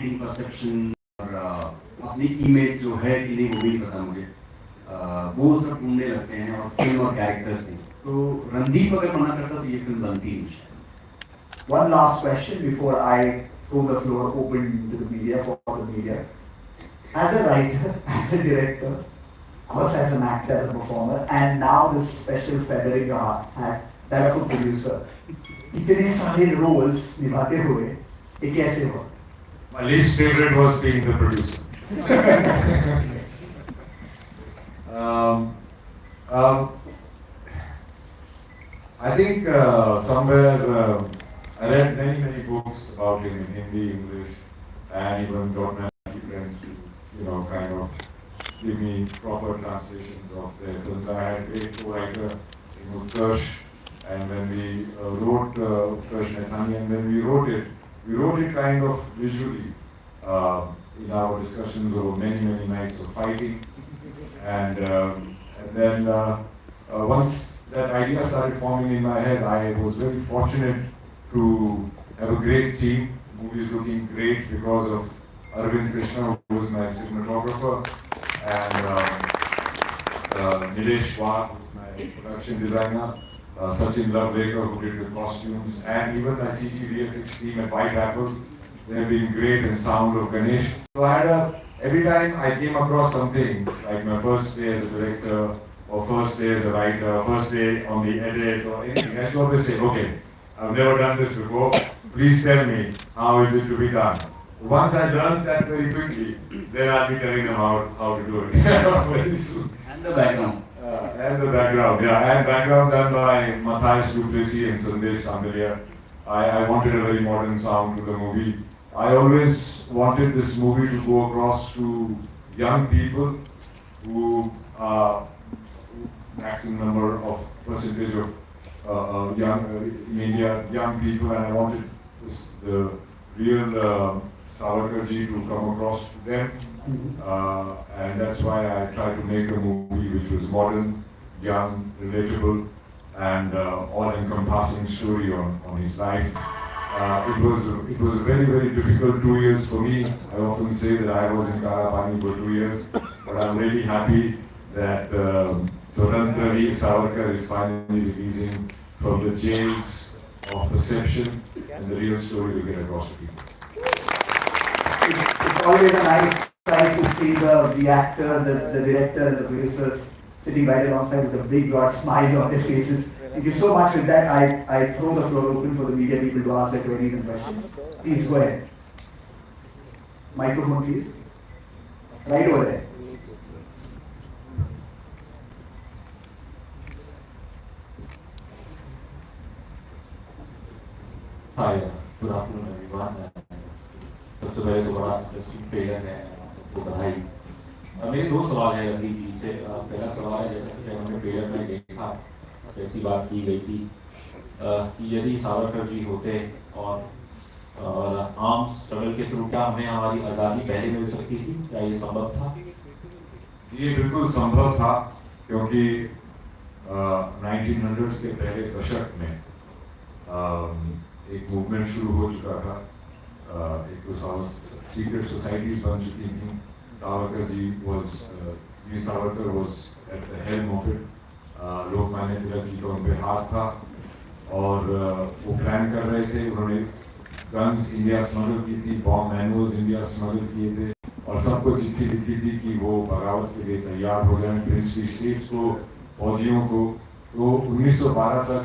Perception और अपनी image जो है कि नहीं वो भी नहीं पता मुझे, वो सब ढूंढने लगते हैं और फिल्म और कैरेक्टर्स भी। तो रणदीप अगर मना करता तो ये फिल्म बनती नहीं शायद। One last question before I throw the floor open to the media for the media. As a writer, as a director, of course as an actor, as a performer, and now this special feather in your hat, that of a producer. इतने सारे roles निभाते हुए ये कैसे हुआ? My least favorite was being the producer. um, um, I think somewhere I read many books about him in Hindi, English, and even got Marathi friends to kind of give me proper translations of their films. I had a great co-writer in Utkarsh, and when we wrote Utkarsh Nethani, and when we wrote it kind of visually in our discussions over many nights of fighting, and then once that idea started forming in my head, I was very fortunate to have a great team. The movie is looking great because of Arvind Krishna, who was my cinematographer, and Nilesh Wagh, my production designer, Sachin Lavekar, who did the costumes, and even my CG VFX team at White Apple. They have been great, and sound of Ganesh. So every time I came across something, like my first day as a director, or first day as a writer, first day on the edit, or anything, I used to always say, okay, I've never done this before, please tell me, how is it to be done? Once I learned that very quickly, then I'll be telling them how to do it very soon. And the background. And the background, yeah, and background done by Matthias Duplessis and Sandesh Sandalia. I wanted a very modern sound to the movie. I always wanted this movie to go across to young people who maximum number of percentage of young people, and I wanted the real Savarkar ji to come across to them, and that's why I tried to make a movie which was modern, young, relatable, and all-encompassing story on his life. It was a very difficult 2 years for me. I often say that I was in Karapani for 2 years, but I'm really happy that Swatantra Veer Savarkar is finally releasing from the jails of perception, and the real story will get across to people. It's always a nice sight to see the actor, the director, and the producers sitting right alongside with a big broad smile on their faces. Thank you so much. With that, I throw the floor open for the media people to ask their queries and questions. Please go ahead. Microphone, please. Right over there. Hi, good afternoon everyone. सबसे पहले तो बड़ा interesting trailer है, आपको बधाई। मेरे दो सवाल हैं रणदीप जी से। पहला सवाल है, जैसा कि जब हमने ट्रेलर में देखा तो ऐसी बात की गई थी कि यदि सावरकर जी होते और आर्म्स स्ट्रगल के थ्रू क्या हमें हमारी आज़ादी पहले मिल सकती थी, क्या ये संभव था? ये बिल्कुल संभव था, क्योंकि 1900s के पहले दशक में एक मूवमेंट शुरू हो चुका था। एक तो सीक्रेट सोसाइटीज बन चुकी थी। Savarkar ji Veer Savarkar was at the helm of it. Lokmanya Tilak ji का उन पे हाथ था, और वो प्लान कर रहे थे। उन्होंने गन्स इंडिया स्मगल की थी, बॉम्ब मैनुअल्स इंडिया स्मगल किए थे, और सबको चिट्ठी लिखी थी कि वो बगावत के लिए तैयार हो जाएं, प्रिंसली स्टेट्स को, फौजियों को। तो 1912 तक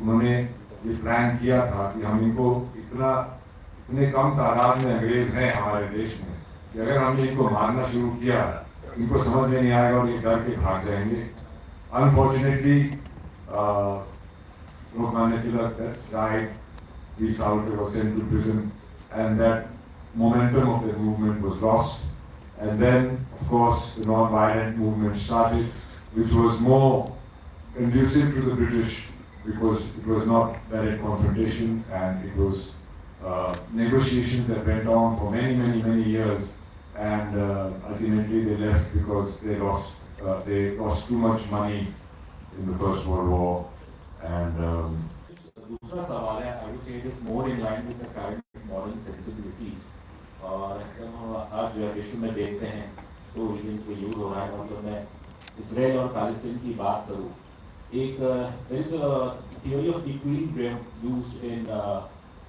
उन्होंने ये प्लान किया था कि हम इनको इतने कम तादाद में अंग्रेज हैं हमारे देश में कि अगर हमने इनको मारना शुरू किया, इनको समझ में नहीं आएगा और ये डर के भाग जाएंगे। Unfortunately Lokmanya Tilak died, Veer Savarkar was sent to prison, and that momentum of the movement was lost. And then, of course, the non-violent movement started, which was more conducive to the British, because it was not direct confrontation, and it was negotiations that went on for many years, and ultimately they left because they lost too much money in the First World War, and दूसरा सवाल है, I would say it is more in line with the current modern sensibilities और हम आज जो विश्व में देखते हैं तो रीजन्स में यूज हो रहा है। मतलब मैं इसराइल और पैलेस्टीन की बात करूँ, एक there is a theory of equilibrium used in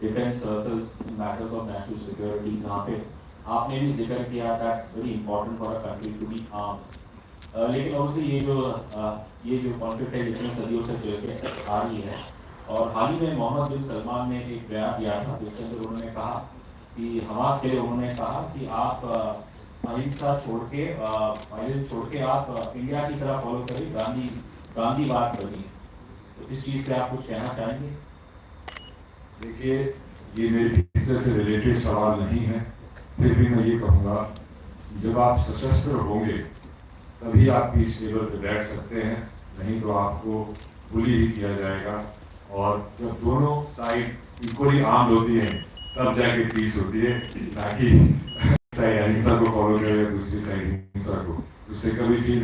defense circles in matters of national security, जहाँ पे आपने भी जिक्र किया that it's very important for a country to be armed। लेकिन obviously ये जो कॉन्फ्लिक्ट है इतनी सदियों से चल के आ रही है, और हाल ही में मोहम्मद बिन सलमान ने एक बयान दिया था जिसके अंदर उन्होंने कहा कि हमास के लिए उन्होंने कहा कि आप अहिंसा छोड़ के वायलेंस छोड़ के आप इंडिया की तरह फॉलो करिए, गांधीवाद बनिए। तो इस चीज़ पे आप कुछ कहना चाहेंगे? देखिए, ये मेरे टीचर से रिलेटेड सवाल नहीं है, फिर भी मैं ये कहूँगा, जब आप सशस्त्र होंगे तभी आप पीस टेबल पर बैठ सकते हैं, नहीं तो आपको बुली ही किया जाएगा। और जब दोनों साइड इक्वली आर्म्ड होती हैं तब जाके पीस होती है, ताकि साइड अहिंसा को फॉलो करे, दूसरी साइड हिंसा को, उससे कभी फिर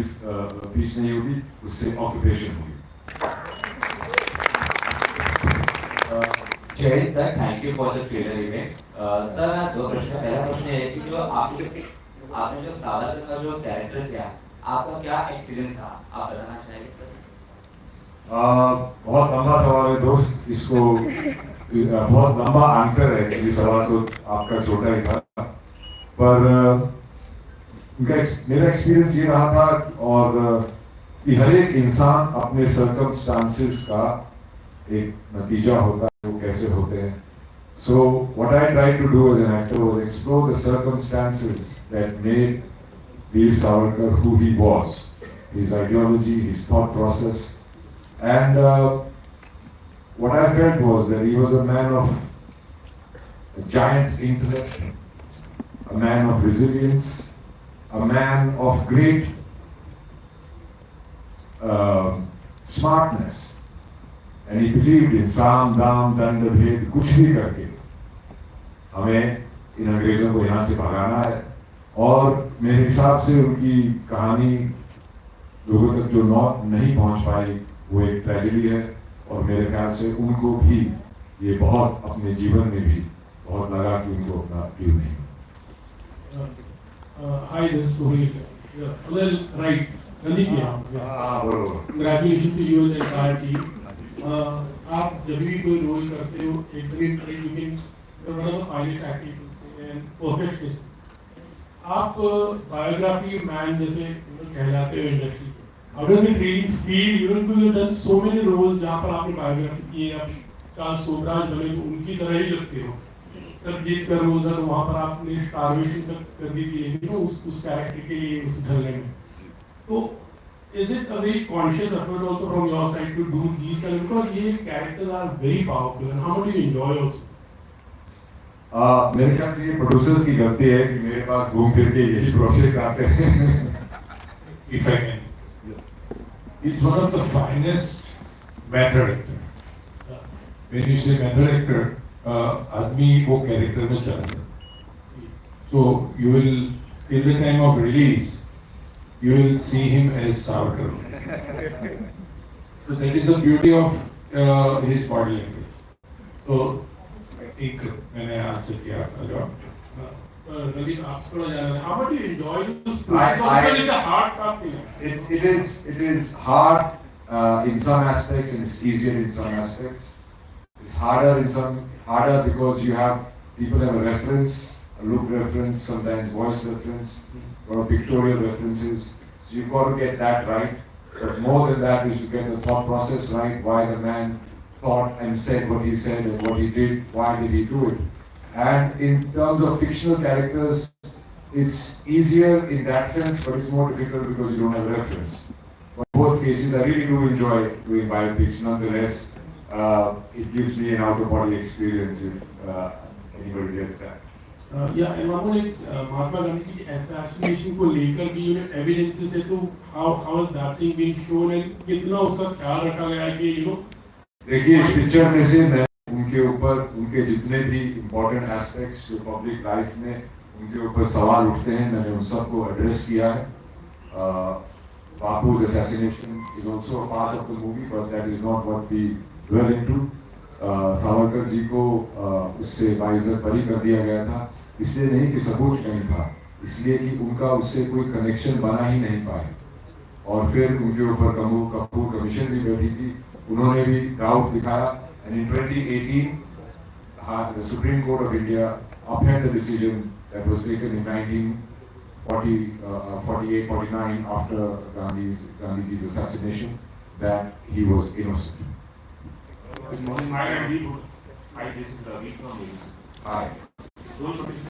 पीस नहीं होगी, उससे ऑक्यूपेशन होगी। जय sir, thank you for the trailer event. Sir मैं दो प्रश्न, पहला प्रश्न है कि जो आपने जो सावरकर का जो कैरेक्टर किया, आपका क्या एक्सपीरियंस था, आप बताना चाहेंगे सर? बहुत लंबा सवाल है दोस्त, इसको बहुत लंबा आंसर है, ये सवाल तो आपका छोटा ही था, पर मेरा एक्सपीरियंस ये रहा था और कि हर एक इंसान अपने सर्कमस्टांसेस का एक नतीजा होता है, वो कैसे होते हैं। So what I tried to do as an actor was explore the circumstances that made Veer Savarkar who he was, his ideology, his thought process, and what I felt was that he was a man of a giant intellect, a man of resilience, a man of great smartness, and he believed in साम दाम दंड भेद, कुछ भी करके हमें इन अंग्रेजों को यहाँ से भगाना है। और मेरे हिसाब से उनकी कहानी लोगों तक जो नहीं पहुँच पाई वो एक ट्रेजेडी है, और मेरे ख्याल से उनको भी ये बहुत अपने जीवन में भी बहुत लगा कि उनको अपना क्यों नहीं। Hi, this is Sohail. Well, right. Congratulations to you and the entire team. आप जब भी कोई रोल करते हो एकदम one of the finest actors and perfectionist. आप बायोग्राफी मैन जैसे कहलाते हो इंडस्ट्री में। How does it really feel? Even though you've done so many roles जहाँ पर आपने बायोग्राफी की है, आप चार्ल्स सोबराज बने तो उनकी तरह ही लगते हो। तब जीत कर रोल था तो वहाँ पर आपने स्टारवेशन तक कर दी थी, लेकिन उस कैरेक्टर के लिए उस ढलने में। तो is it a very conscious effort also from your side to do these kind of, because ये characters are very powerful and how much do you enjoy also? मेरे ख्याल से ये प्रोड्यूसर्स की गलती है कि मेरे पास घूम फिर के यही प्रोजेक्ट आते हैं। If I can, he's one of the finest method actor. When you say method actor, आदमी वो कैरेक्टर में चला जाता। So you will till the time of release, you will see him as Savarkar. So that is the beauty of his body language. So एक मैंने answer किया आपका जवाब। रवि आप थोड़ा जाना है, how much do you enjoy this process? Because it's a hard task. It is hard in some aspects and it's easier in some aspects. It's harder because you have people have a reference, a look reference, sometimes voice reference, or pictorial references. So you've got to get that right. But more than that is to get the thought process right, why the man thought and said what he said and what he did, why did he do it. And in terms of fictional characters, it's easier in that sense, but it's more difficult because you don't have reference. But in both cases, I really do enjoy doing biopics. Nonetheless, it gives me an out-of-body experience if anybody gets that. Yeah, and Mahamudu, Mahatma Gandhi की assassination को लेकर भी evidences है, तो how has that thing been shown and कितना उसका ख्याल रखा गया है कि देखिए इस पिक्चर में से मैं उनके ऊपर उनके जितने भी इम्पोर्टेंट एस्पेक्ट्स जो पब्लिक लाइफ में उनके ऊपर सवाल उठते हैं, मैंने उन सबको एड्रेस किया है। बापू's assassination is also a part of the movie, but that is not what we dwell into. Savarkar ji को उससे बाइज्जत बरी कर दिया गया था, इसलिए नहीं कि सबूत नहीं था, इसलिए कि उनका उससे कोई कनेक्शन बना ही नहीं पाए। और फिर उनके ऊपर कपूर कमीशन भी बैठी थी, उन्होंने भी डाउट दिखाया। And in 2018 the Supreme Court of India upheld the decision that was taken in 1948-49 after Gandhiji's assassination, that he was innocent. Good morning. Hi, Randy. Hi, this is Ravi from Bollywood. Hi. दो छोटे